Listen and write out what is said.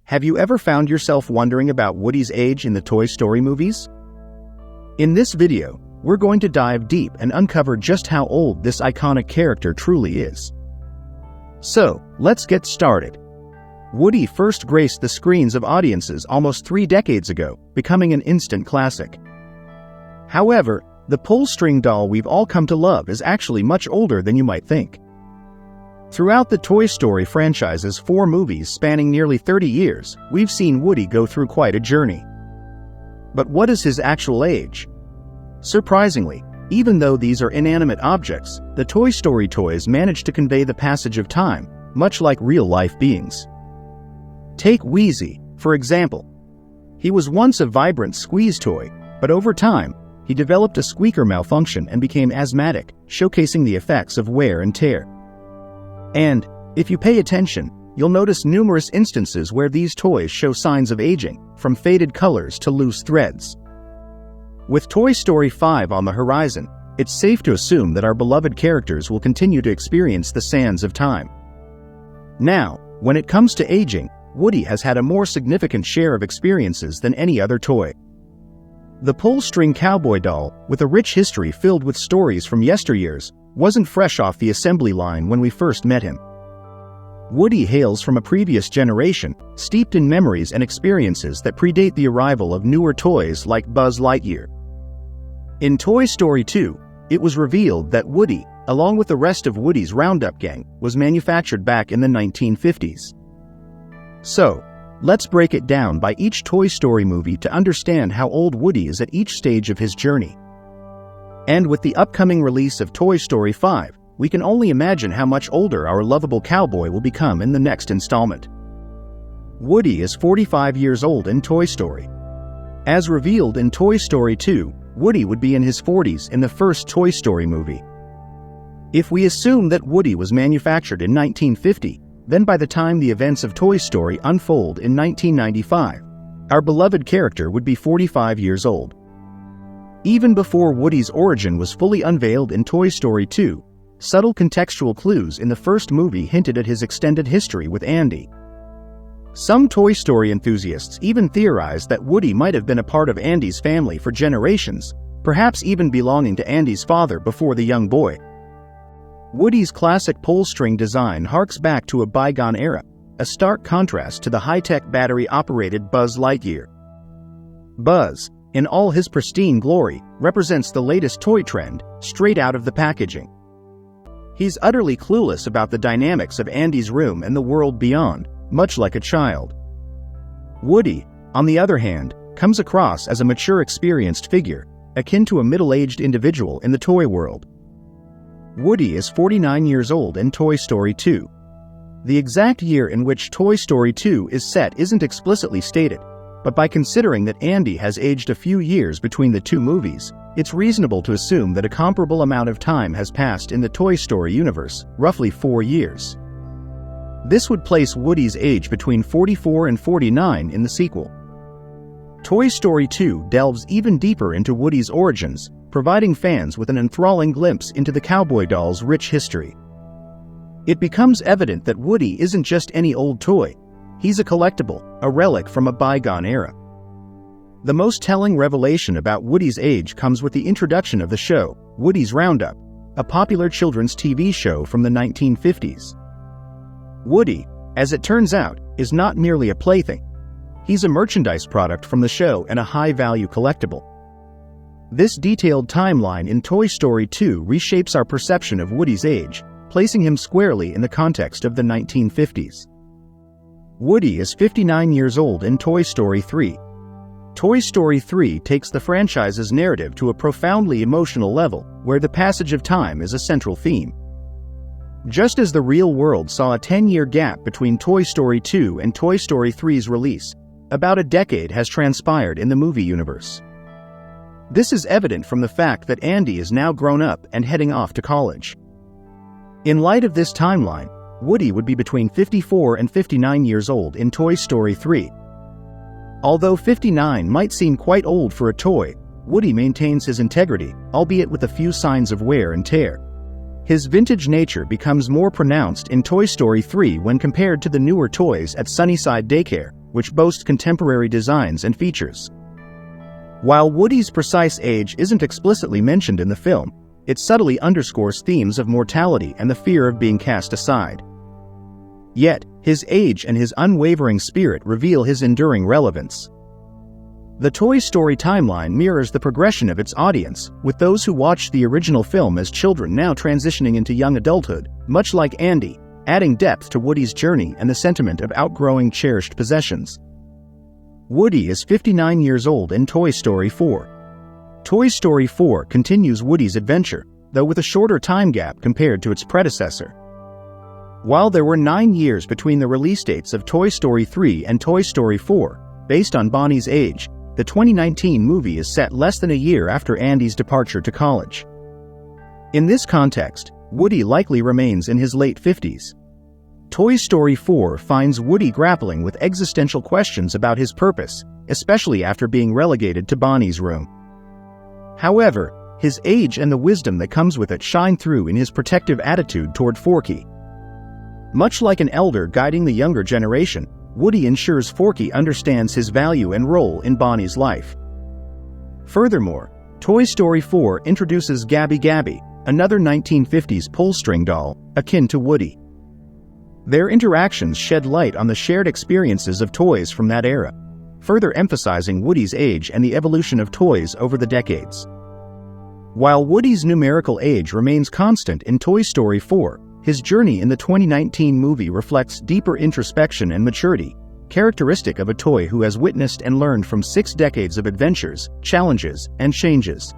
Have you ever found yourself wondering about Woody's age in the Toy Story movies? In this video, we're going to dive deep and uncover just how old this iconic character truly is. So, let's get started. Woody first graced the screens of audiences almost 3 decades ago, becoming an instant classic. However, the pull-string doll we've all come to love is actually much older than you might think. Throughout the Toy Story franchise's 4 movies spanning nearly 30 years, we've seen Woody go through quite a journey. But what is his actual age? Surprisingly, even though these are inanimate objects, the Toy Story toys manage to convey the passage of time, much like real-life beings. Take Wheezy, for example. He was once a vibrant squeeze toy, but over time, he developed a squeaker malfunction and became asthmatic, showcasing the effects of wear and tear. And, if you pay attention, you'll notice numerous instances where these toys show signs of aging, from faded colors to loose threads. With Toy Story 5 on the horizon, it's safe to assume that our beloved characters will continue to experience the sands of time. Now, when it comes to aging, Woody has had a more significant share of experiences than any other toy. The pull-string cowboy doll, with a rich history filled with stories from yesteryears, wasn't fresh off the assembly line when we first met him. Woody hails from a previous generation, steeped in memories and experiences that predate the arrival of newer toys like Buzz Lightyear. In Toy Story 2, it was revealed that Woody, along with the rest of Woody's Roundup gang, was manufactured back in the 1950s. So, let's break it down by each Toy Story movie to understand how old Woody is at each stage of his journey. And with the upcoming release of Toy Story 5, we can only imagine how much older our lovable cowboy will become in the next installment. Woody is 45 years old in Toy Story. As revealed in Toy Story 2, Woody would be in his 40s in the first Toy Story movie. If we assume that Woody was manufactured in 1950, then by the time the events of Toy Story unfold in 1995, our beloved character would be 45 years old. Even before Woody's origin was fully unveiled in Toy Story 2, subtle contextual clues in the first movie hinted at his extended history with Andy. Some Toy Story enthusiasts even theorized that Woody might have been a part of Andy's family for generations, perhaps even belonging to Andy's father before the young boy. Woody's classic pull-string design harks back to a bygone era, a stark contrast to the high-tech battery-operated Buzz Lightyear. Buzz, in all his pristine glory, represents the latest toy trend, straight out of the packaging. He's utterly clueless about the dynamics of Andy's room and the world beyond, much like a child. Woody, on the other hand, comes across as a mature, experienced figure, akin to a middle-aged individual in the toy world. Woody is 49 years old in Toy Story 2. The exact year in which Toy Story 2 is set isn't explicitly stated, but by considering that Andy has aged a few years between the 2 movies, it's reasonable to assume that a comparable amount of time has passed in the Toy Story universe, roughly 4 years. This would place Woody's age between 44 and 49 in the sequel. Toy Story 2 delves even deeper into Woody's origins, providing fans with an enthralling glimpse into the cowboy doll's rich history. It becomes evident that Woody isn't just any old toy. He's a collectible, a relic from a bygone era. The most telling revelation about Woody's age comes with the introduction of the show, Woody's Roundup, a popular children's TV show from the 1950s. Woody, as it turns out, is not merely a plaything. He's a merchandise product from the show and a high-value collectible. This detailed timeline in Toy Story 2 reshapes our perception of Woody's age, placing him squarely in the context of the 1950s. Woody is 59 years old in Toy Story 3. Toy Story 3 takes the franchise's narrative to a profoundly emotional level, where the passage of time is a central theme. Just as the real world saw a 10-year gap between Toy Story 2 and Toy Story 3's release, about a decade has transpired in the movie universe. This is evident from the fact that Andy is now grown up and heading off to college. In light of this timeline, Woody would be between 54 and 59 years old in Toy Story 3. Although 59 might seem quite old for a toy, Woody maintains his integrity, albeit with a few signs of wear and tear. His vintage nature becomes more pronounced in Toy Story 3 when compared to the newer toys at Sunnyside Daycare, which boast contemporary designs and features. While Woody's precise age isn't explicitly mentioned in the film, it subtly underscores themes of mortality and the fear of being cast aside. Yet, his age and his unwavering spirit reveal his enduring relevance. The Toy Story timeline mirrors the progression of its audience, with those who watched the original film as children now transitioning into young adulthood, much like Andy, adding depth to Woody's journey and the sentiment of outgrowing cherished possessions. Woody is 59 years old in Toy Story 4. Toy Story 4 continues Woody's adventure, though with a shorter time gap compared to its predecessor. While there were 9 years between the release dates of Toy Story 3 and Toy Story 4, based on Bonnie's age, the 2019 movie is set less than a year after Andy's departure to college. In this context, Woody likely remains in his late 50s. Toy Story 4 finds Woody grappling with existential questions about his purpose, especially after being relegated to Bonnie's room. However, his age and the wisdom that comes with it shine through in his protective attitude toward Forky. Much like an elder guiding the younger generation, Woody ensures Forky understands his value and role in Bonnie's life. Furthermore, Toy Story 4 introduces Gabby Gabby, another 1950s pull-string doll, akin to Woody. Their interactions shed light on the shared experiences of toys from that era, further emphasizing Woody's age and the evolution of toys over the decades. While Woody's numerical age remains constant in Toy Story 4, his journey in the 2019 movie reflects deeper introspection and maturity, characteristic of a toy who has witnessed and learned from 6 decades of adventures, challenges, and changes.